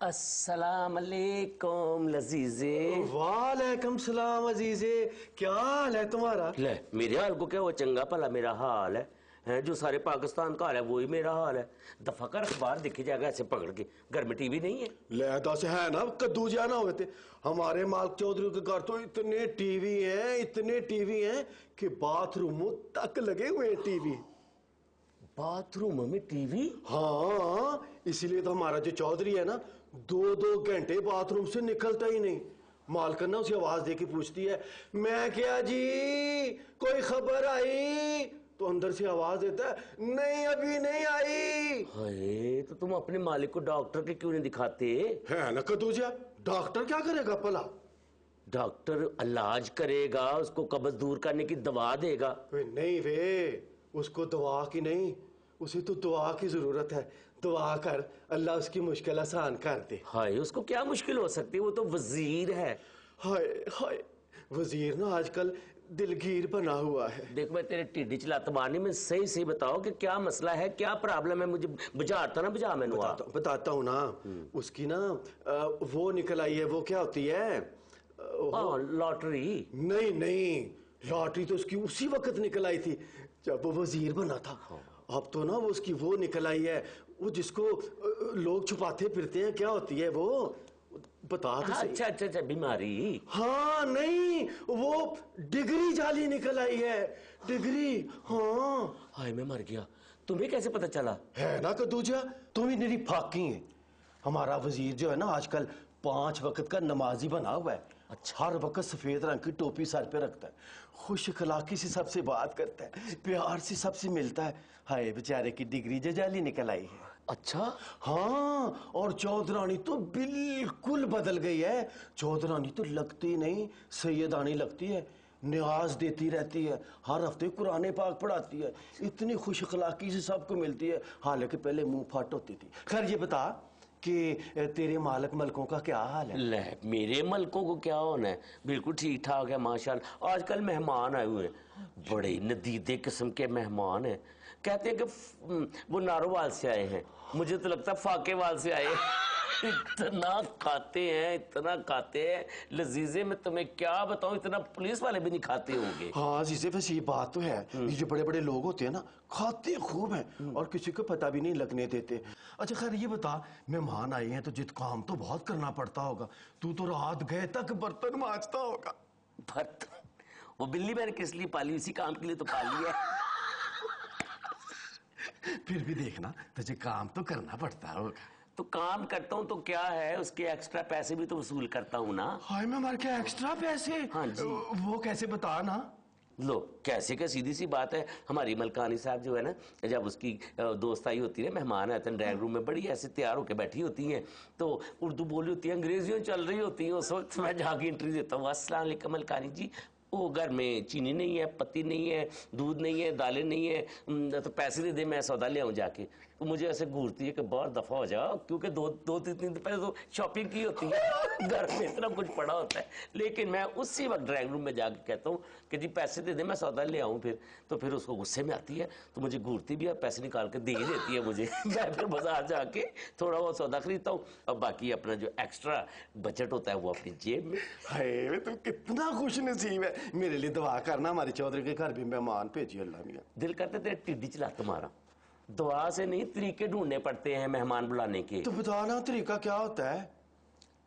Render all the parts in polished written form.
السلام علیکم لذیذے. وعلیکم السلام عزیزے. کیا حال ہے تمہارا؟ لے میرے حال کو کیا وہ چنگا بھلا میرا حال ہے جو سارے پاکستان کا حال ہے وہی میرا حال ہے. دفعہ کر اخبار دیکھی جائے گا ایسے پکڑ کے. گھر میں ٹی وی نہیں ہے. لے دس ہے نا کدو جانا ہوئے تھے ہمارے مالک چودھری کے گھر تو اتنے ٹی وی ہیں کہ باتھ روموں تک لگے ہوئے ٹی وی. باتھ روم میں ٹی وی؟ ہاں اسی لیے تو ہمارا جو چودھری ہے نا 2 گھنٹے باتھ روم سے نکلتا ہی نہیں. مالکن نا اسے آواز دے کے پوچھتی ہے میں کیا جی کوئی خبر آئی؟ تو اندر سے آواز دیتا ہے نہیں ابھی نہیں آئی. ہائے تو تم اپنے مالک کو ڈاکٹر کے کیوں نہیں دکھاتے؟ ہے نا کدوجیا ڈاکٹر کیا کرے گا بھلا؟ ڈاکٹر علاج کرے گا اس کو قبض دور کرنے کی دوا دے گا. نہیں وے اس کو دعا کی نہیں اسے تو دعا کی ضرورت ہے. دعا کر اللہ اس کی مشکل آسان کر دے. ہائے اس کو کیا مشکل ہو سکتی ہے وہ تو وزیر ہے. ہائے وزیر نا آج کل دلگیر بنا ہوا ہے. دیکھ میں تیرے ٹیڈی چلاتا مانی میں صحیح بتاؤ کہ کیا مسئلہ ہے کیا پرابلم ہے. مجھے بجھاتا نا بجھا میں بتاتا ہوں نا. اس کی نا وہ نکل آئی ہے. وہ کیا ہوتی ہے؟ لاٹری. نہیں لاٹری تو اس کی اسی وقت نکل آئی تھی جب وہ وزیر بنا تھا. اب تو نا وہ اس کی وہ نکل آئی ہے وہ جس کو لوگ چھپاتے پھرتے ہیں. کیا ہوتی ہے وہ بتا تو صحیح. اچھا بیماری. ہاں نہیں وہ ڈگری جعلی نکل آئی ہے. ڈگری. ہاں ہائے میں مر گیا. تمہیں کیسے پتا چلا؟ ہے نا کدوجیا تم ہی میری پھاکی ہیں. ہمارا وزیر جو ہے نا آج کل 5 وقت کا نمازی بنا ہوا ہے. ہر وقت سفید رنگ کی ٹوپی سر پہ رکھتا ہے. خوش اخلاقی سے سب سے بات کرتا ہے. پیار سے سب سے ملتا ہے. ہائے بیچارے کی ڈگری جعلی نکل آئی ہے. اچھا ہاں اور چودرانی تو بالکل بدل گئی ہے. چودرانی تو لگتی نہیں سیدانی لگتی ہے. نیاز دیتی رہتی ہے. ہر ہفتے قرآن پاک پڑھاتی ہے. اتنی خوش اخلاقی سے سب کو ملتی ہے. حالانکہ پہلے منہ پھٹ ہوتی تھی. خیر یہ بتا کہ تیرے ملکوں کا کیا حال ہے؟ لے میرے ملکوں کو کیا ہونا ہے بالکل ٹھیک ٹھاک ہے ماشاءاللہ. آج کل مہمان آئے ہوئے ہیں بڑے ندیدے قسم کے مہمان ہیں. کہتے ہیں کہ وہ نارووال سے آئے ہیں. مجھے تو لگتا ہے فاقے وال سے آئے ہیں. اتنا کھاتے ہیں لذیذے. میں تمہیں کیا بتاؤں اتنا پولیس والے بھی نہیں کھاتے ہوں گے. ہاں عزیزے ویسے یہ بات تو ہے. یہ جو بڑے لوگ ہوتے ہیں نا کھاتے خوب ہیں اور کسی کو پتہ بھی نہیں لگنے دیتے. اچھا خیر یہ بتا مہمان آئے ہیں تو جت کام تو بہت کرنا پڑتا ہوگا. تو رات گئے تک برتن مانجتا ہوگا. برتن وہ بلی میں نے کس لیے پالی اسی کام کے لیے تو پالی ہے. پھر بھی دیکھنا تجھے کام تو کرنا پڑتا ہوگا. تو کام کرتا ہوں تو کیا ہے اس کے ایکسٹرا پیسے بھی تو وصول کرتا ہوں نا. ہائے میں مر کے ایکسٹرا پیسے؟ ہاں جی. وہ کیسے بتا نا. لو کیسے کا سیدھی سی بات ہے. ہماری ملکانی صاحب جو ہے نا جب اس کی دوست آئی ہوتی ہے مہمان آتے ہیں ڈرائنگ روم میں بڑی ایسے تیار ہو کے بیٹھی ہوتی ہیں تو اردو بولی ہوتی ہے انگریزیوں چل رہی ہوتی ہیں. اس وقت میں جا کے انٹرویو دیتا ہوں السلام علیکم ملکانی جی وہ گھر میں چینی نہیں ہے پتی نہیں ہے دودھ نہیں ہے دالیں نہیں ہے تو پیسے دے دیں میں سودا لے آؤں جا کے. تو مجھے ایسے گھورتی ہے کہ بہت دفعہ ہو جاؤ کیونکہ دو تین دن پہلے تو شاپنگ کی ہوتی ہے گھر میں اتنا کچھ پڑا ہوتا ہے. لیکن میں اسی وقت ڈرائنگ روم میں جا کے کہتا ہوں کہ جی پیسے دے دیں میں سودا لے آؤں. تو پھر اس کو غصے میں آتی ہے تو مجھے گھورتی بھی ہے پیسے نکال کے دے دیتی ہے مجھے. میں پھر بازار جا کے تھوڑا بہت سودا خریدتا ہوں اور باقی اپنا جو ایکسٹرا بجٹ ہوتا ہے وہ اپنی جیب میں. ہائے تو کتنا خوش نصیب ہے. میرے لیے دعا کرنا ہمارے چودھری کے گھر بھی مہمان بھیجیے اللہ میاں. دل کرتے تیرے ٹڈی چلا تمہارا. دعا سے نہیں طریقے ڈھونڈنے پڑتے ہیں مہمان بلانے کے. تو بتانا طریقہ کیا ہوتا ہے؟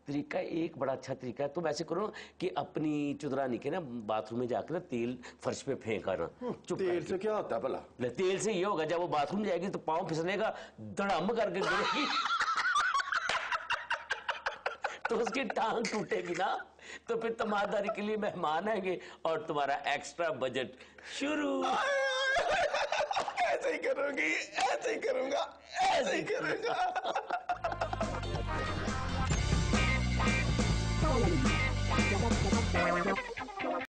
طریقہ ایک بڑا اچھا طریقہ ہے. تم ایسے کرو کہ اپنی چودرانی کے نا باتھ روم میں جا کے تیل فرش پہ پھینکا نا. تیل سے کیا ہوتا ہے بھلا؟ تیل سے یہ ہوگا جب وہ باتھ روم جائے گی تو پاؤں پھسلے گا دڑم کر کے گرے گی تو اس کی ٹانگ ٹوٹے گی نا. تو پھر تمہاری کے لیے مہمان آئیں گے اور تمہارا ایکسٹرا بجٹ شروع. ایسے ہی کروں گی ایسے ہی کروں گا ایسے ہی کروں گا.